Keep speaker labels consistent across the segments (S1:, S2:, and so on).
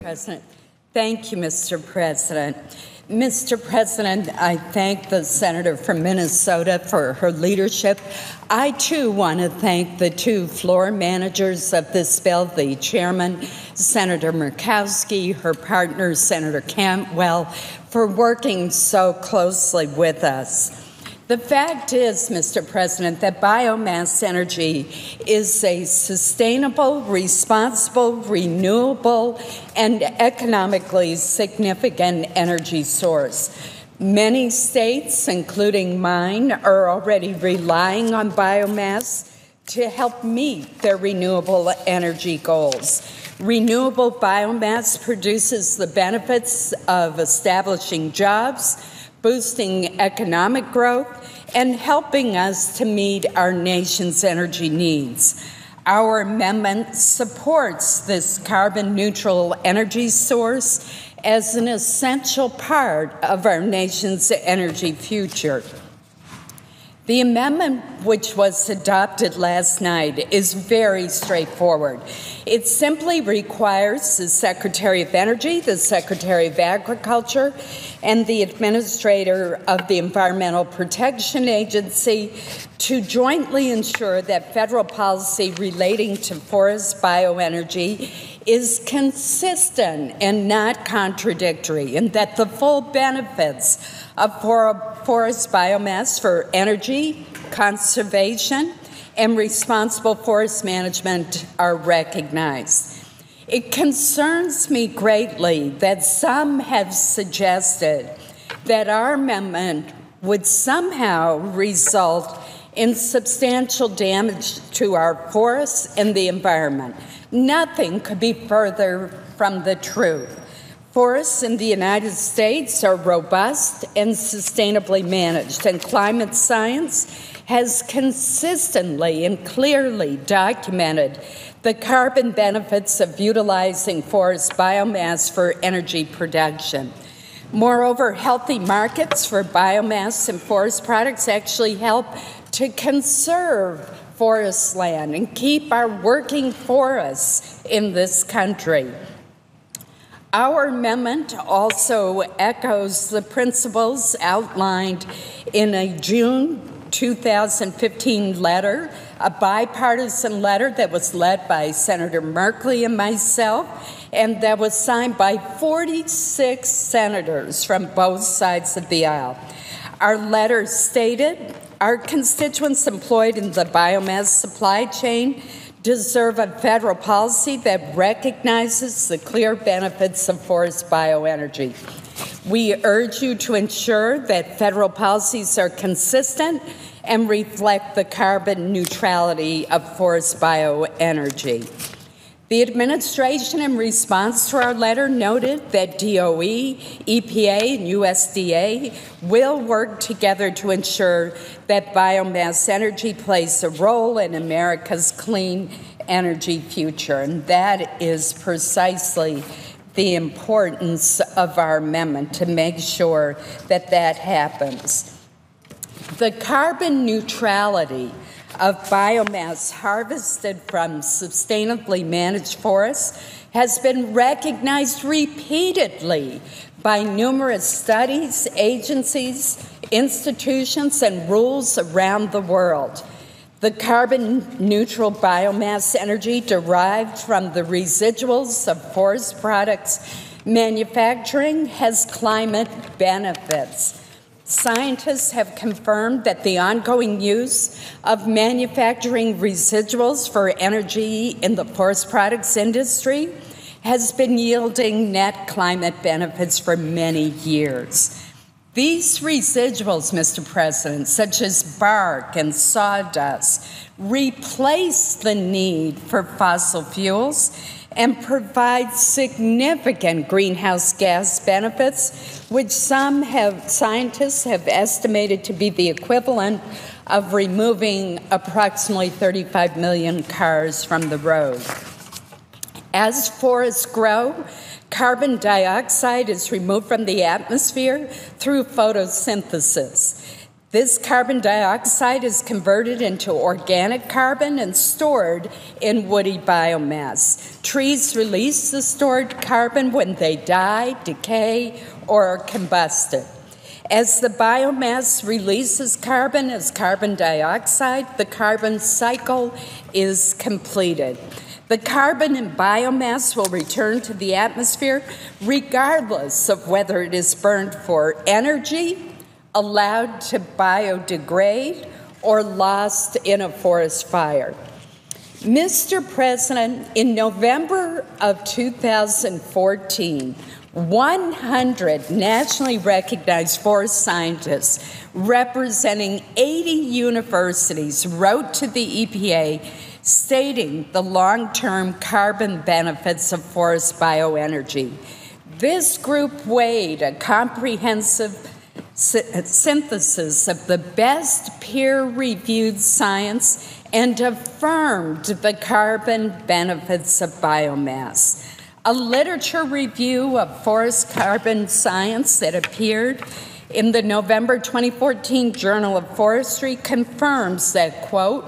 S1: President. Thank you, Mr. President. Mr. President, I thank the Senator from Minnesota for her leadership. I, too, want to thank the two floor managers of this bill, the chairman, Senator Murkowski, her partner, Senator Cantwell, for working so closely with us. The fact is, Mr. President, that biomass energy is a sustainable, responsible, renewable, and economically significant energy source. Many states, including mine, are already relying on biomass to help meet their renewable energy goals. Renewable biomass produces the benefits of establishing jobs, boosting economic growth, and helping us to meet our nation's energy needs. Our amendment supports this carbon-neutral energy source as an essential part of our nation's energy future. The amendment, which was adopted last night, is very straightforward. It simply requires the Secretary of Energy, the Secretary of Agriculture, and the Administrator of the Environmental Protection Agency to jointly ensure that federal policy relating to forest bioenergy is consistent and not contradictory, and that the full benefits of forest biomass for energy, conservation, and responsible forest management are recognized. It concerns me greatly that some have suggested that our amendment would somehow result in substantial damage to our forests and the environment. Nothing could be further from the truth. Forests in the United States are robust and sustainably managed, and climate science has consistently and clearly documented the carbon benefits of utilizing forest biomass for energy production. Moreover, healthy markets for biomass and forest products actually help to conserve forest land and keep our working forests in this country. Our amendment also echoes the principles outlined in a June 2015 letter, a bipartisan letter that was led by Senator Merkley and myself, and that was signed by 46 senators from both sides of the aisle. Our letter stated, our constituents employed in the biomass supply chain deserve a federal policy that recognizes the clear benefits of forest bioenergy. We urge you to ensure that federal policies are consistent and reflect the carbon neutrality of forest bioenergy. The administration, in response to our letter, noted that DOE, EPA, and USDA will work together to ensure that biomass energy plays a role in America's clean energy future, and that is precisely the importance of our amendment, to make sure that that happens. The carbon neutrality of biomass harvested from sustainably managed forests has been recognized repeatedly by numerous studies, agencies, institutions, and rules around the world. The carbon-neutral biomass energy derived from the residuals of forest products manufacturing has climate benefits. Scientists have confirmed that the ongoing use of manufacturing residuals for energy in the forest products industry has been yielding net climate benefits for many years. These residuals, Mr. President, such as bark and sawdust, replace the need for fossil fuels and provide significant greenhouse gas benefits, which some scientists have estimated to be the equivalent of removing approximately 35 million cars from the road. As forests grow, carbon dioxide is removed from the atmosphere through photosynthesis. This carbon dioxide is converted into organic carbon and stored in woody biomass. Trees release the stored carbon when they die, decay, or are combusted. As the biomass releases carbon as carbon dioxide, the carbon cycle is completed. The carbon in biomass will return to the atmosphere regardless of whether it is burned for energy, allowed to biodegrade, or lost in a forest fire. Mr. President, in November of 2014, 100 nationally recognized forest scientists representing 80 universities wrote to the EPA stating the long-term carbon benefits of forest bioenergy. This group weighed a comprehensive synthesis of the best peer-reviewed science and affirmed the carbon benefits of biomass. A literature review of forest carbon science that appeared in the November 2014 Journal of Forestry confirms that, quote,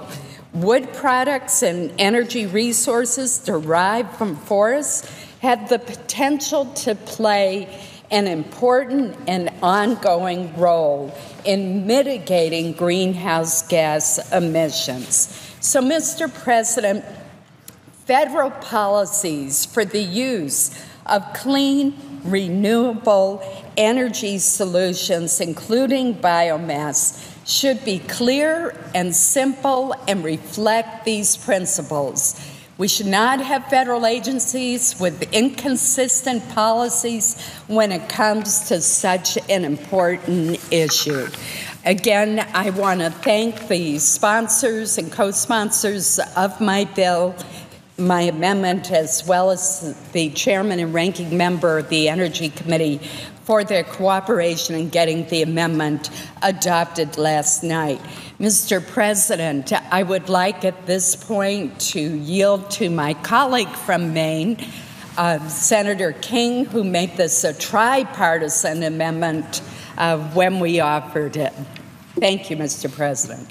S1: wood products and energy resources derived from forests have the potential to play an important and ongoing role in mitigating greenhouse gas emissions. So, Mr. President, federal policies for the use of clean, renewable energy solutions, including biomass, should be clear and simple and reflect these principles. We should not have federal agencies with inconsistent policies when it comes to such an important issue. Again, I want to thank the sponsors and co-sponsors of my bill, my amendment, as well as the chairman and ranking member of the Energy Committee for their cooperation in getting the amendment adopted last night. Mr. President, I would like at this point to yield to my colleague from Maine, Senator King, who made this a tripartisan amendment when we offered it. Thank you, Mr. President.